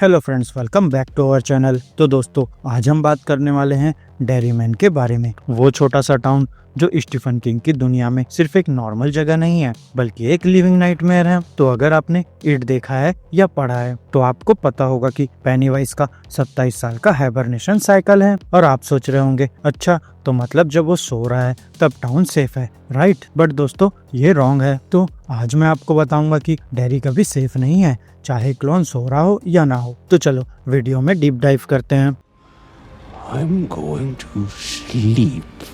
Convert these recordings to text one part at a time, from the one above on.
Hello friends, welcome back to our channel. तो दोस्तों, आज हम बात करने वाले हैं डेयरीमैन के बारे में। वो छोटा सा टाउन जो स्टीफन किंग की दुनिया में सिर्फ एक नॉर्मल जगह नहीं है, बल्कि एक लिविंग नाइटमेयर है। तो अगर आपने इट देखा है या पढ़ा है तो आपको पता होगा कि पेनीवाइज का 27 साल का हाइबरनेशन साइकिल है। और आप सोच रहे होंगे, अच्छा तो मतलब जब वो सो रहा है तब टाउन सेफ है, राइट? बट दोस्तों, ये रॉन्ग है। तो आज मैं आपको बताऊंगा कि डेयरी कभी सेफ नहीं है, चाहे क्लोन सो रहा हो या ना हो। तो चलो वीडियो में डीप डाइव करते हैं। I'm going to sleep.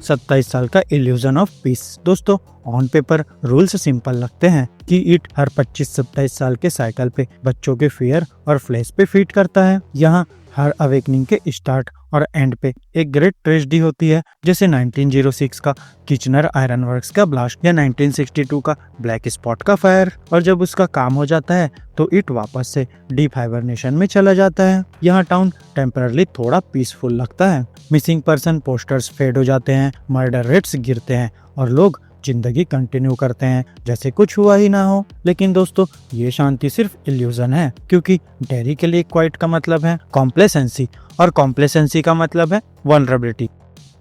27 साल का इल्यूजन ऑफ पीस। दोस्तों, ऑन पेपर रूल्स सिंपल लगते हैं कि इट हर 25-27 साल के साइकिल पे बच्चों के फियर और फ्लैश पे फीड करता है। यहाँ हर अवेकनिंग के स्टार्ट और एंड पे एक ग्रेट ट्रेजेडी होती है, जैसे 1906 का किचनर आयरन वर्क्स का ब्लास्ट या 1962 का ब्लैक स्पॉट का फायर। और जब उसका काम हो जाता है तो इट वापस से डीप हाइबरनेशन में चला जाता है। यहाँ टाउन टेम्पररी थोड़ा पीसफुल लगता है। मिसिंग पर्सन पोस्टर्स फेड हो जाते हैं, मर्डर रेट्स गिरते हैं और लोग जिंदगी कंटिन्यू करते हैं जैसे कुछ हुआ ही ना हो। लेकिन दोस्तों, ये शांति सिर्फ इल्यूजन है, क्योंकि डेयरी के लिए क्वाइट का मतलब है कॉम्प्लेसेंसी और कॉम्प्लेसेंसी का मतलब है वल्नरेबिलिटी।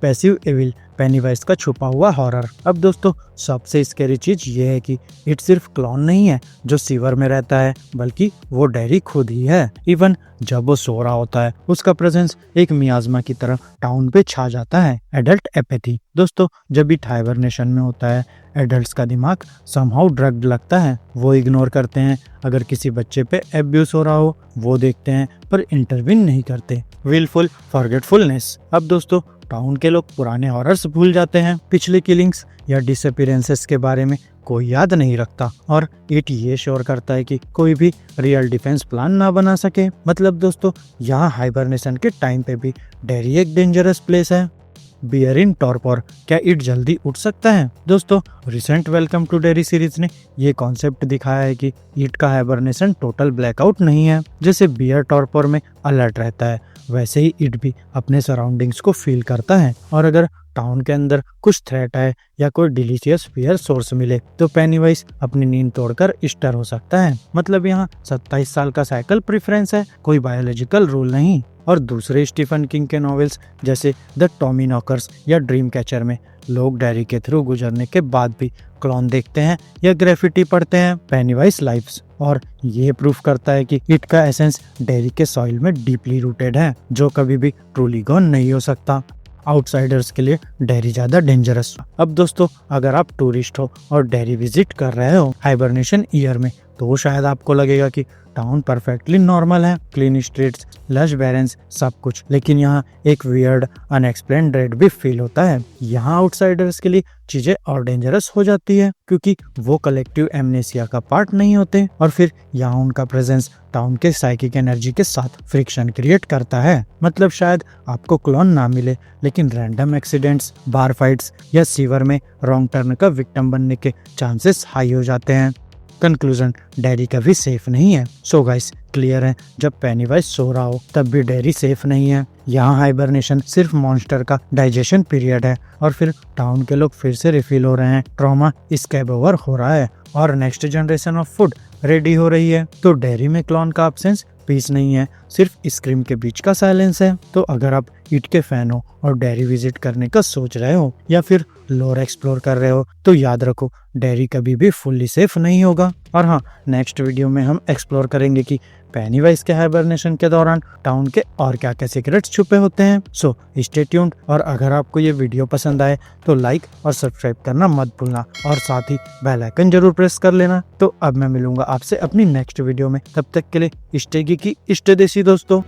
पैसिव एविल, पेनीवाइज का छुपा हुआ हॉरर। अब दोस्तों, सबसे स्कैरी चीज ये है कि इट सिर्फ क्लॉन नहीं है जो सीवर में रहता है, बल्कि वो डेयरी खुद ही है। इवन जब वो सो रहा होता है, उसका प्रेजेंस एक मियाज़मा की तरह टाउन पे छा जाता है। Adult apathy. दोस्तों, जब इट हाइबरनेशन में होता है, एडल्ट्स का दिमाग समहाउ ड्रग्ड लगता है। वो इग्नोर करते हैं अगर किसी बच्चे पे एब्यूज हो रहा हो, वो देखते हैं पर इंटरवीन नहीं करते। Wilful forgetfulness. अब दोस्तों, टाउन के लोग पुराने हॉरर्स भूल जाते हैं, पिछले किलिंग्स या डिसअपीयरेंसेस के बारे में कोई याद नहीं रखता। और इट ये श्योर करता है कि कोई भी रियल डिफेंस प्लान ना बना सके। मतलब दोस्तों, यहाँ हाइबरनेशन के टाइम पे भी डेयरी एक डेंजरस प्लेस है। बियर इन टॉर्पर, क्या इट जल्दी उठ सकता है? दोस्तों, recent welcome to dairy series ने ये कॉन्सेप्ट दिखाया है कि इट का हाइबरनेशन टोटल ब्लैकआउट नहीं है। जैसे बियर टॉर्पर में अलर्ट रहता है, वैसे ही इट भी अपने सराउंडिंग्स को फील करता है। और अगर टाउन के अंदर कुछ थ्रेट है या कोई डिलीशियस फियर सोर्स मिले तो पेनीवाइज अपनी नींद तोड़कर स्टर हो सकता है। मतलब यहाँ 27 साल का साइकिल प्रेफरेंस है, कोई बायोलॉजिकल रूल नहीं। और दूसरे स्टीफन किंग के नॉवेल्स जैसे द टॉमी नॉकर्स या ड्रीम कैचर में लोग डेयरी के थ्रू गुजरने के बाद भी क्लॉन देखते हैं या ग्रेफिटी पढ़ते हैं पेनीवाइज लाइव्स। और ये प्रूफ करता है कि इट का एसेंस डेयरी के सॉइल में डीपली रूटेड है, जो कभी भी ट्रूली गॉन नहीं हो सकता। आउटसाइडर्स के लिए डेयरी ज्यादा डेंजरस। अब दोस्तों, अगर आप टूरिस्ट हो और डेयरी विजिट कर रहे हो हाइबरनेशन ईयर में, तो शायद आपको लगेगा कि टाउन परफेक्टली नॉर्मल है, क्लीन स्ट्रीट्स, लश बैरेंस, सब कुछ। लेकिन यहाँ एक वियर्ड अनएक्सप्लेन्ड ड्रेड भी फील होता है। यहाँ आउटसाइडर्स के लिए चीजें और डेंजरस हो जाती है, क्योंकि वो कलेक्टिव एमनेसिया का पार्ट नहीं होते। और फिर यहाँ उनका प्रेजेंस टाउन के साइकिक एनर्जी के साथ फ्रिक्शन क्रिएट करता है। मतलब शायद आपको क्लोन ना मिले, लेकिन रैंडम एक्सीडेंट्स, बार फाइट्स या सीवर में रॉन्ग टर्न का विक्टिम बनने के चांसेस हाई हो जाते हैं। कंक्लूजन, डेयरी कभी सेफ नहीं है। सो गाइस, क्लियर है, जब पेनीवाइज सो रहा हो तब भी डेयरी सेफ नहीं है। यहाँ हाइबरनेशन सिर्फ मॉन्स्टर का डाइजेशन पीरियड है, और फिर टाउन के लोग फिर से रिफिल हो रहे हैं, ट्रॉमा स्कैब ओवर हो रहा है और next generation of food ready हो रही है। तो डेयरी में क्लॉन का एब्सेंस पीस नहीं है, सिर्फ स्क्रीम के बीच का साइलेंस है। तो अगर आप इट के फैन हो और डेयरी विजिट करने का सोच रहे हो या फिर लोर एक्सप्लोर कर रहे हो, तो याद रखो, डेयरी कभी भी फुल्ली सेफ नहीं होगा। और हाँ, नेक्स्ट वीडियो में हम एक्सप्लोर करेंगे कि पेनीवाइज के हाइबरनेशन के दौरान टाउन के और क्या क्या सीक्रेट्स छुपे होते हैं। So stay tuned. और अगर आपको ये वीडियो पसंद आए तो लाइक और सब्सक्राइब करना मत भूलना, और साथ ही बेल आइकन जरूर प्रेस कर लेना। तो अब मैं मिलूंगा आपसे अपनी नेक्स्ट वीडियो में, तब तक के लिए स्टे की स्टे देसी दोस्तों।